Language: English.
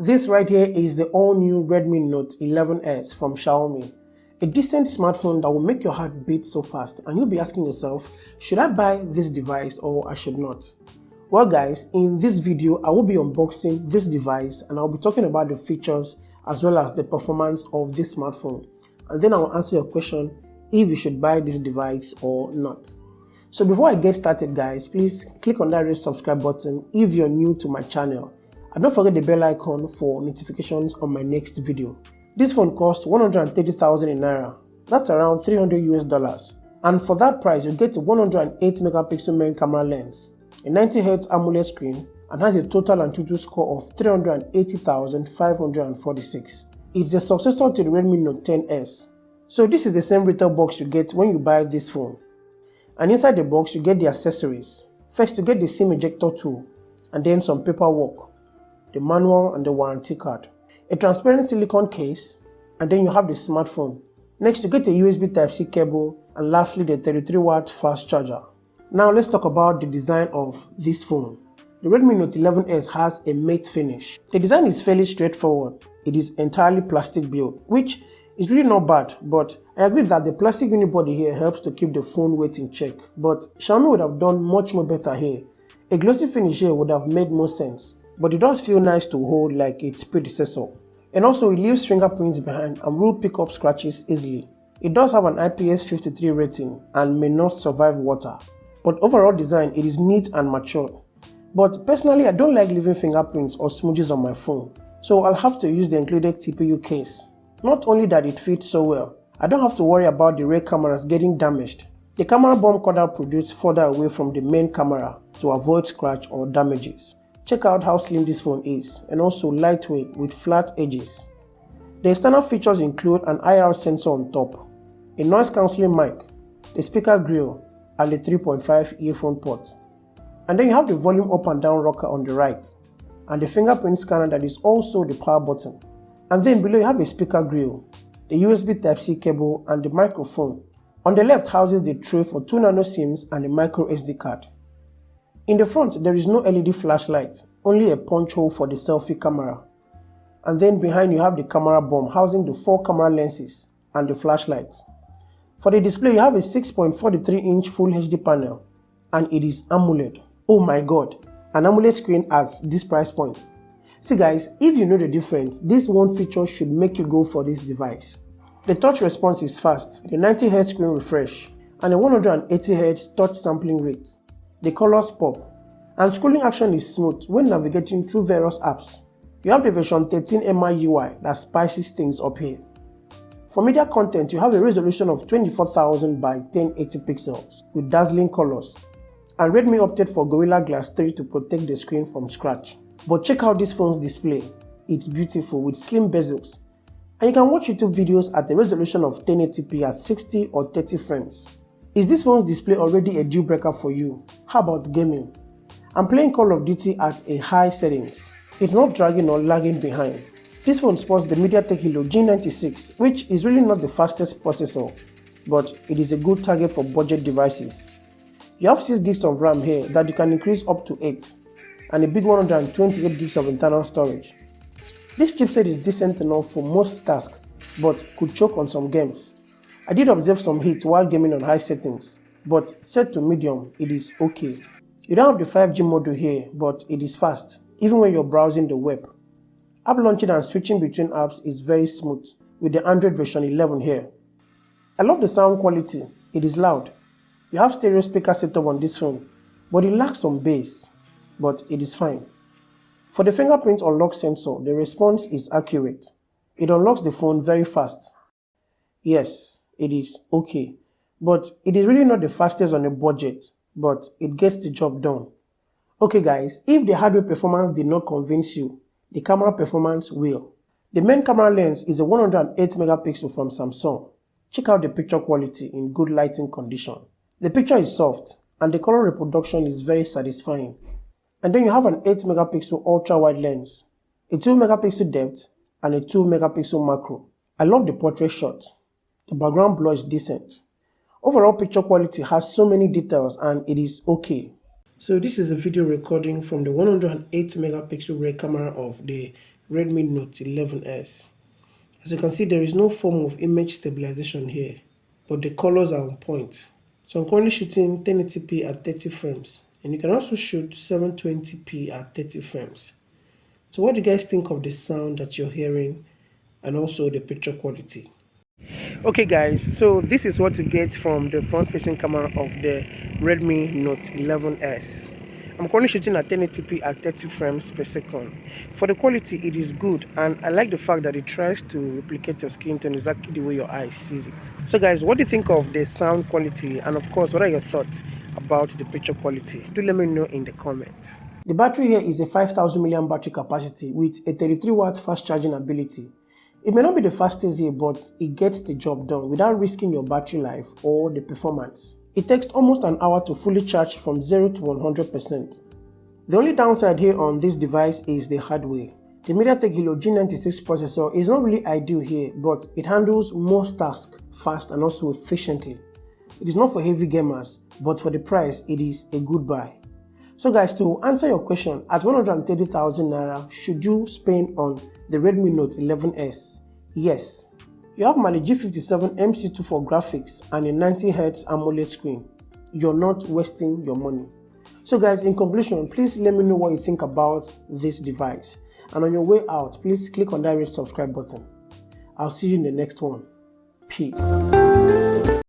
This right here is the all-new Redmi Note 11S from Xiaomi. A decent smartphone that will make your heart beat so fast, and you'll be asking yourself, should I buy this device or I should not? Well guys, in this video I will be unboxing this device and I'll be talking about the features as well as the performance of this smartphone, and then I'll answer your question if you should buy this device or not. So before I get started guys, please click on that red subscribe button if you're new to my channel, and don't forget the bell icon for notifications on my next video. This phone costs 130,000 in Naira, that's around $300 US, and for that price you get a 108 megapixel main camera lens, a 90Hz AMOLED screen, and has a total Antutu score of 380,546. It's the successor to the Redmi Note 10S. So this is the same retail box you get when you buy this phone. And inside the box you get the accessories. First you get the SIM ejector tool, and then some paperwork, the manual and the warranty card, a transparent silicone case, and then you have the smartphone. Next you get a USB Type-C cable, and lastly the 33-watt fast charger. Now let's talk about the design of this phone. The Redmi Note 11S has a matte finish. The design is fairly straightforward. It is entirely plastic built, which is really not bad, but I agree that the plastic unibody here helps to keep the phone weight in check. But Xiaomi would have done much more better here. A glossy finish here would have made more sense, but it does feel nice to hold like its predecessor. And also it leaves fingerprints behind and will pick up scratches easily. It does have an IPS53 rating and may not survive water. But overall design, it is neat and mature. But personally I don't like leaving fingerprints or smudges on my phone, so I'll have to use the included TPU case. Not only that it fits so well, I don't have to worry about the rear cameras getting damaged. The camera bomb cutout projects further away from the main camera to avoid scratch or damages. Check out how slim this phone is, and also lightweight with flat edges. The external features include an IR sensor on top, a noise cancelling mic, the speaker grill, and the 3.5 earphone port. And then you have the volume up and down rocker on the right, and the fingerprint scanner that is also the power button. And then below you have a speaker grill, the USB Type-C cable, and the microphone. On the left houses the tray for 2 nano SIMs and a micro SD card. In the front there is no LED flashlight, only a punch hole for the selfie camera. And then behind you have the camera bomb housing the 4 camera lenses and the flashlight. For the display you have a 6.43-inch Full HD panel, and it is AMOLED. Oh my god, an AMOLED screen at this price point. See guys, if you know the difference, this one feature should make you go for this device. The touch response is fast, the 90Hz screen refresh, and a 180Hz touch sampling rate. The colors pop, and scrolling action is smooth when navigating through various apps. You have the version 13 MI UI that spices things up here. For media content, you have a resolution of 24,000 by 1080 pixels with dazzling colors, and Redmi opted for Gorilla Glass 3 to protect the screen from scratch. But check out this phone's display. It's beautiful with slim bezels, and you can watch YouTube videos at a resolution of 1080p at 60 or 30 frames. Is this phone's display already a deal breaker for you? How about gaming? I'm playing Call of Duty at a high settings. It's not dragging or lagging behind. This phone sports the Mediatek Helio G96, which is really not the fastest processor, but it is a good target for budget devices. You have 6 gigs of RAM here that you can increase up to 8, and a big 128 gigs of internal storage. This chipset is decent enough for most tasks, but could choke on some games. I did observe some heat while gaming on high settings, but set to medium, it is okay. You don't have the 5G module here, but it is fast, even when you're browsing the web. App launching and switching between apps is very smooth with the Android version 11 here. I love the sound quality, it is loud. You have stereo speaker setup on this phone, but it lacks some bass, but it is fine. For the fingerprint unlock sensor, the response is accurate. It unlocks the phone very fast. Yes, it is okay, but it is really not the fastest on a budget, but it gets the job done. Okay guys, if the hardware performance did not convince you, the camera performance will. The main camera lens is a 108 megapixel from Samsung. Check out the picture quality in good lighting condition. The picture is soft, and the color reproduction is very satisfying. And then you have an 8 megapixel ultra wide lens, a 2 megapixel depth, and a 2 megapixel macro. I love the portrait shot. The background blur is decent. Overall picture quality has so many details and it is okay. So this is a video recording from the 108 megapixel rear camera of the Redmi Note 11S. As you can see, there is no form of image stabilization here, but the colors are on point. So I'm currently shooting 1080p at 30 frames, and you can also shoot 720p at 30 frames. So what do you guys think of the sound that you're hearing and also the picture quality? Okay guys, so this is what you get from the front facing camera of the Redmi Note 11S. I'm currently shooting at 1080p at 30 frames per second. For the quality, it is good, and I like the fact that it tries to replicate your skin tone exactly the way your eye sees it. So guys, what do you think of the sound quality, and of course, what are your thoughts about the picture quality? Do let me know in the comments. The battery here is a 5000 mAh battery capacity with a 33 watt fast charging ability. It may not be the fastest here, but it gets the job done without risking your battery life or the performance. It takes almost an hour to fully charge from 0 to 100%. The only downside here on this device is the hardware. The Mediatek Helio G96 processor is not really ideal here, but it handles most tasks fast and also efficiently. It is not for heavy gamers, but for the price, it is a good buy. So guys, to answer your question, at 130,000 naira, should you spend on the Redmi Note 11S? Yes. You have Mali G57 MC2 for graphics and a 90Hz AMOLED screen. You're not wasting your money. So guys, in conclusion, please let me know what you think about this device. And on your way out, please click on that red subscribe button. I'll see you in the next one. Peace.